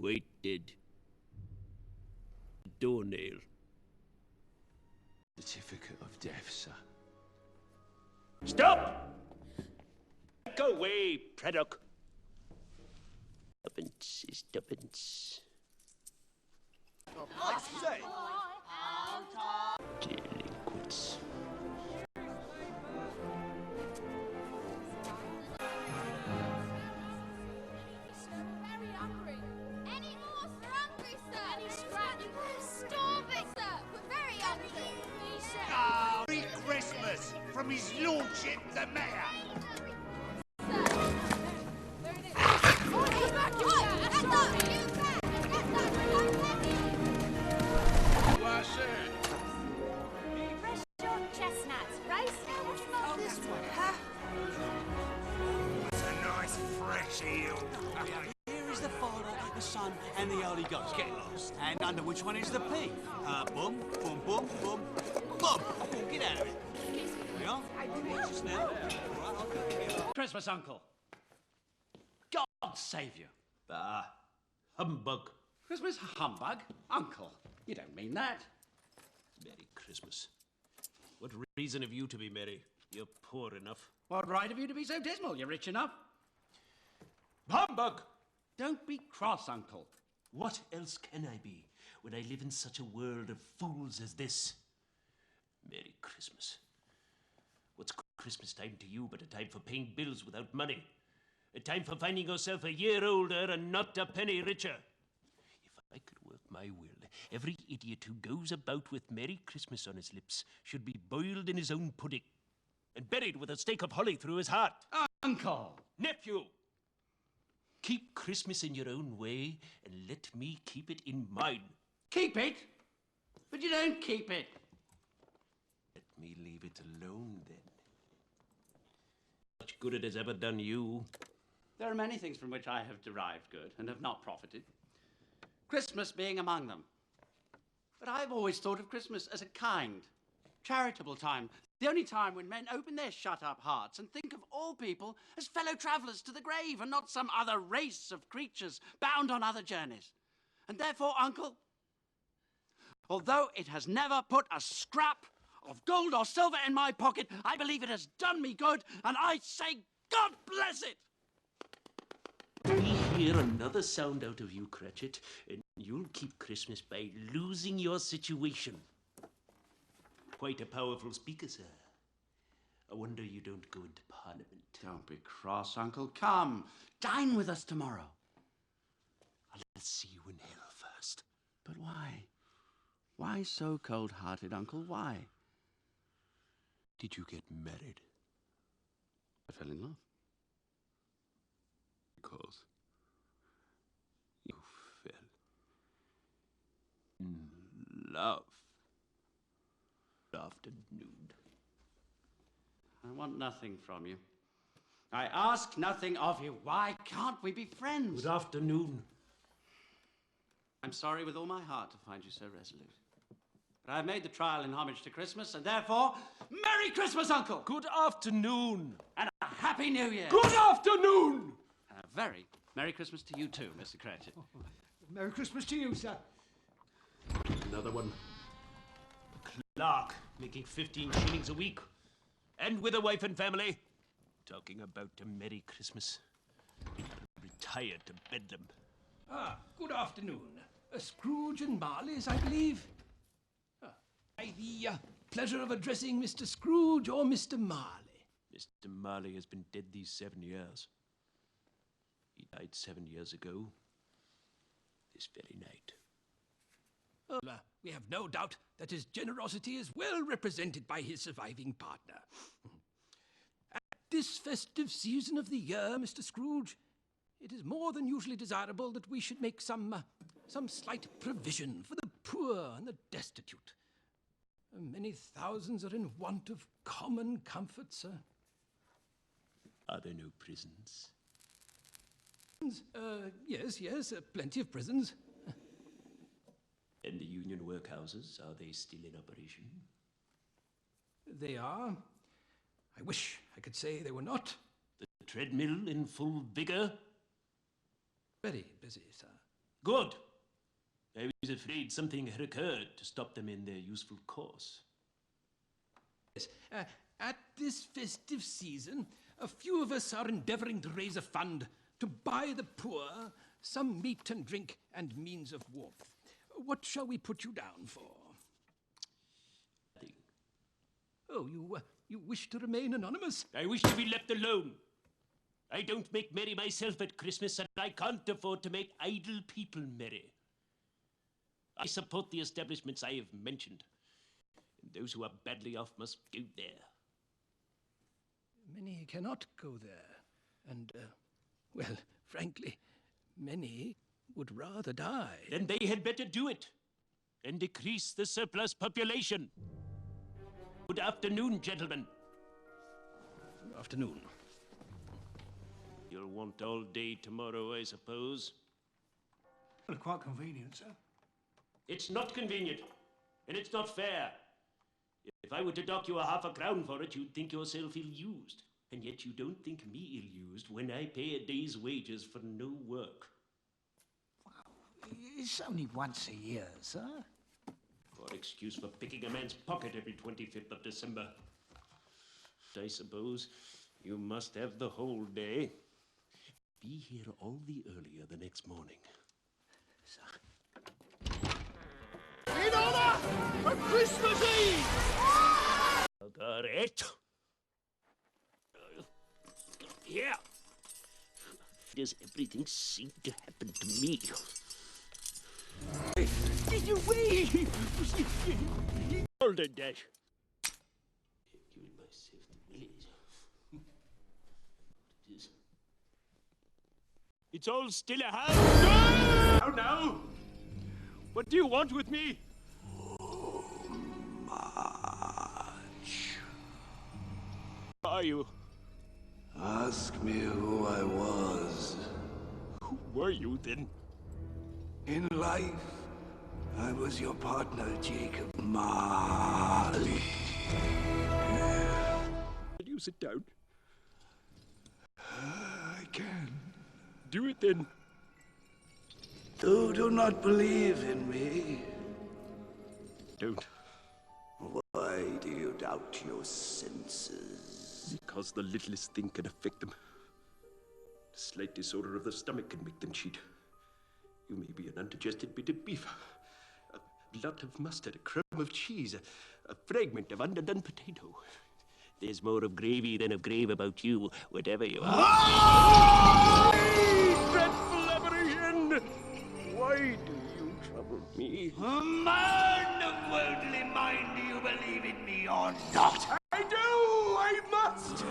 quite dead. A doornail. Certificate of death, sir. Stop! Go away, Predok. Tuppence is tuppence. I say! Delinquents. Very hungry. Any more for hungry, sir? Any scrap? Starving, sir. We're very hungry. Ah, Merry Christmas from His Lordship the Mayor. Here is the Father, the Son, and the Holy Ghost. Get lost. And under which one is the P? Boom, boom, boom, boom, boom. Get out of it. We are. Just now. Christmas, Uncle. God save you. Humbug. Christmas humbug? Uncle, you don't mean that. Merry Christmas. What reason have you to be merry? You're poor enough. What right have you to be so dismal? You're rich enough. Humbug! Don't be cross, Uncle. What else can I be when I live in such a world of fools as this? Merry Christmas. What's Christmas time to you but a time for paying bills without money? A time for finding yourself a year older and not a penny richer? If I could work my will, every idiot who goes about with Merry Christmas on his lips should be boiled in his own pudding and buried with a stake of holly through his heart. Uncle! Nephew! Keep Christmas in your own way and let me keep it in mine. Keep it? But you don't keep it. Let me leave it alone, then. Much good it has ever done you. There are many things from which I have derived good and have not profited. Christmas being among them. But I've always thought of Christmas as a kind, charitable time. The only time when men open their shut-up hearts and think of all people as fellow travellers to the grave and not some other race of creatures bound on other journeys. And therefore, Uncle, although it has never put a scrap of gold or silver in my pocket, I believe it has done me good, and I say God bless it! We hear another sound out of you, Cratchit, and you'll keep Christmas by losing your situation. Quite a powerful speaker, sir. I wonder you don't go into Parliament. Don't be cross, Uncle. Come, dine with us tomorrow. I'll see you in hell first. But why? Why so cold-hearted, Uncle? Why? Did you get married? I fell in love. Because you fell in love. Afternoon. I want nothing from you. I ask nothing of you. Why can't we be friends? Good afternoon. I'm sorry with all my heart to find you so resolute. But I've made the trial in homage to Christmas, and therefore, Merry Christmas, Uncle! Good afternoon. And a Happy New Year! Good afternoon! And a very Merry Christmas to you too, Mr. Cratchit. Merry Christmas to you, sir. Another one. Clerk, making 15 shillings a week. And with a wife and family. Talking about a Merry Christmas. Retired to Bedlam. Good afternoon. Scrooge and Marley's, I believe. I've the pleasure of addressing Mr. Scrooge or Mr. Marley. Mr. Marley has been dead these 7 years. He died 7 years ago. This very night. We have no doubt that his generosity is well represented by his surviving partner. At this festive season of the year, Mr. Scrooge, it is more than usually desirable that we should make some slight provision for the poor and the destitute. Many thousands are in want of common comfort, sir. Are there no prisons? Yes, plenty of prisons. And the union workhouses, are they still in operation? They are. I wish I could say they were not. The treadmill in full vigor? Very busy, sir. Good. I was afraid something had occurred to stop them in their useful course. Yes, at this festive season, a few of us are endeavouring to raise a fund to buy the poor some meat and drink and means of warmth. What shall we put you down for? Nothing. Oh, you wish to remain anonymous? I wish to be left alone. I don't make merry myself at Christmas, and I can't afford to make idle people merry. I support the establishments I have mentioned, and those who are badly off must go there. Many cannot go there, and, well, frankly, many would rather die. Then they had better do it, and decrease the surplus population. Good afternoon, gentlemen. Afternoon. You'll want all day tomorrow, I suppose. Well, quite convenient, sir. It's not convenient, and it's not fair. If I were to dock you £0.50 for it, you'd think yourself ill-used. And yet you don't think me ill-used when I pay a day's wages for no work. It's only once a year, sir. What excuse for picking a man's pocket every 25th of December? I suppose you must have the whole day. Be here all the earlier the next morning. In honor of Christmas Eve! Margaret! Here! Does everything seem to happen to me? Get away! Hold it, Dash. Giving myself the willies. What is? It's all still a house. How now? What do you want with me? Much. Who are you? Ask me who I was. Who were you then? In life, I was your partner, Jacob Marley. Will you sit down? I can. Do it then. You do not believe in me. Don't. Why do you doubt your senses? Because the littlest thing can affect them. A slight disorder of the stomach can make them cheat. You may be an undigested bit of beef, a lot of mustard, a crumb of cheese, a fragment of underdone potato. There's more of gravy than of grave about you, whatever you are. Dreadful apparition! Why do you trouble me? A man of worldly mind, do you believe in me or not? I do! I must!